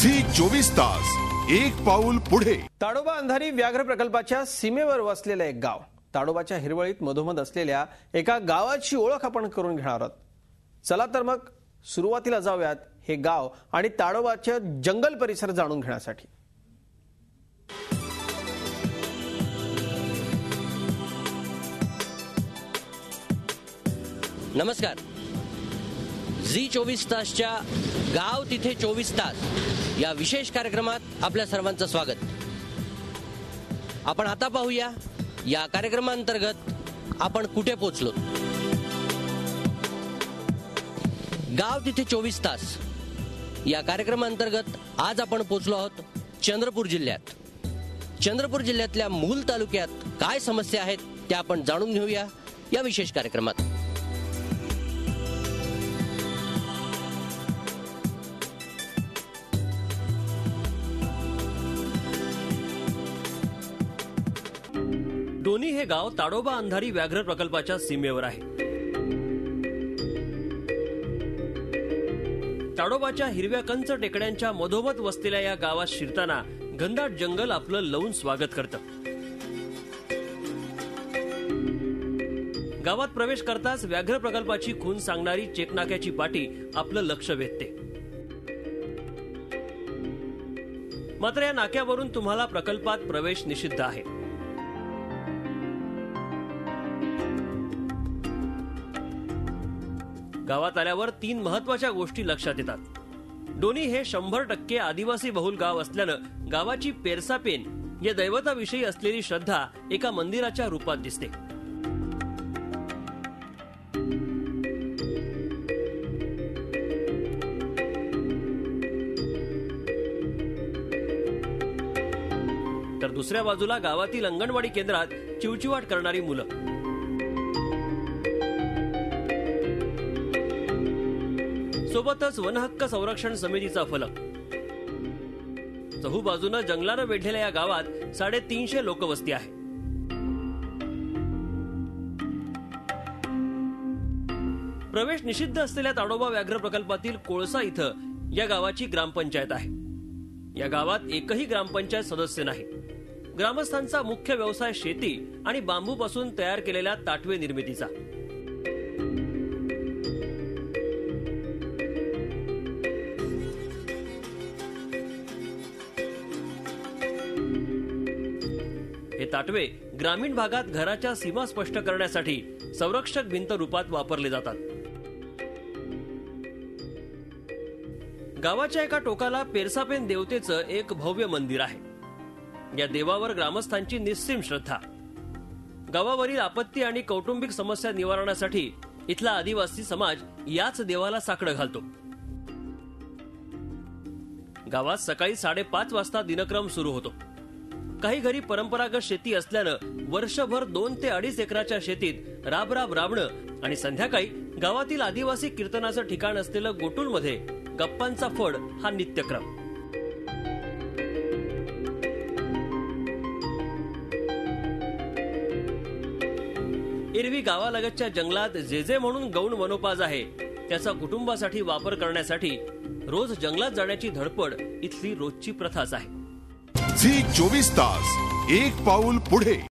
Zee 24 तास एक पाऊल पुढे। ताडोबा अंधारी व्याघ्र प्रकल्पाच्या सीमेवर वसलेले एक गाव, ताडोबाच्या हिरवळीत मधोमध असलेल्या एका गावाची ओळख आपण करून घेणार आहोत। चला तर मग सुरुवातीला जाऊयात हे गाव आणि ताडोबाचे जंगल परिसर जाणून घेण्यासाठी। नमस्कार। झी 24 तासच्या गाव तिथे 24 तास या विशेष कार्यक्रमात आपल्या सर्वांचं स्वागत। आपण आता पाहूया या कार्यक्रमांतर्गत आपण कुठे पोहोचलो। गाव तिथे 24 तास या कार्यक्रमांतर्गत आज आपण पोहोचलो आहोत चंद्रपूर जिल्ह्यात। चंद्रपूर जिल्ह्यातल्या मूल तालुक्यात काय समस्या आहेत त्या आपण जाणून घेऊया या विशेष कार्यक्रमात। डोनी हे गाव ताडोबा अंधारी व्याघ्र प्रकल्पाच्या सीमेवर आहे। ताडोबाच्या हिरव्या कंच टेकड्यांच्या मधोमध वसलेल्या या गावात शिरताना घनदाट जंगल आपलं लावून स्वागत करतं। गावात प्रवेश करताच व्याघ्र प्रकल्पाची खून सांगणारी चेकनाक्याची पाटी आपलं लक्ष वेधते। मात्र या नाक्यावरून तुम्हाला प्रकल्पात प्रवेश निषिद्ध आहे। गावात आल्यावर 3 महत्वाच्या गोष्टी लक्षात येतात। डोनी हे 100% आदिवासी बहुल गाव असल्यानं गावाची पेरसापेन या दैवताविषयी असलेली श्रद्धा एका मंदिराच्या रूपात दिसते। तर दुसऱ्या बाजूला गावातील अंगणवाडी केंद्रात चिवचिवाट करणारी मुलं। सोबतच वनहक्क संरक्षण समितीचा फलक। चहूबाजूनं जंगलानं वेढलेल्या या गावात 350 लोकवस्ती आहे। प्रवेश निषिद्ध असलेल्या ताडोबा व्याघ्र प्रकल्पातील कोळसा इथं या गावाची ग्रामपंचायत आहे। या गावात एकही ग्रामपंचायत सदस्य नाही। ग्रामस्थांचा मुख्य व्यवसाय शेती आणि बांबूपासून तयार केलेल्या ताटवे निर्मितीचा। हे ताटवे ग्रामीण भागात घराच्या सीमा स्पष्ट करण्यासाठी संरक्षक भिंत रूपात वापरले जातात। गावाच्या एका टोकाला पेरसापेन देवतेचं एक भव्य मंदिर आहे। या देवावर ग्रामस्थांची निस्सीम श्रद्धा। गावावरील आपत्ती आणि कौटुंबिक समस्या निवारणासाठी इथला आदिवासी समाज याच देवाला साकडं घालतो। गावात सकाळी 5:30 वाजता दिनक्रम सुरू होतो। काही घरी परंपरागत शेती असल्यानं वर्षभर 2 ते 2.5 एकराच्या शेतीत राब राबणं आणि संध्याकाळी गावातील आदिवासी कीर्तनाचं ठिकाण असलेलं गोटूलमध्ये गप्पांचा फड हा नित्यक्रम। एरवी गावालगतच्या जंगलात जे म्हणून गौण वनोपाज आहे त्याचा कुटुंबासाठी वापर करण्यासाठी रोज जंगलात जाण्याची धडपड इथली रोजची प्रथाच आहे। झी 24 तास एक पाऊल पुढे।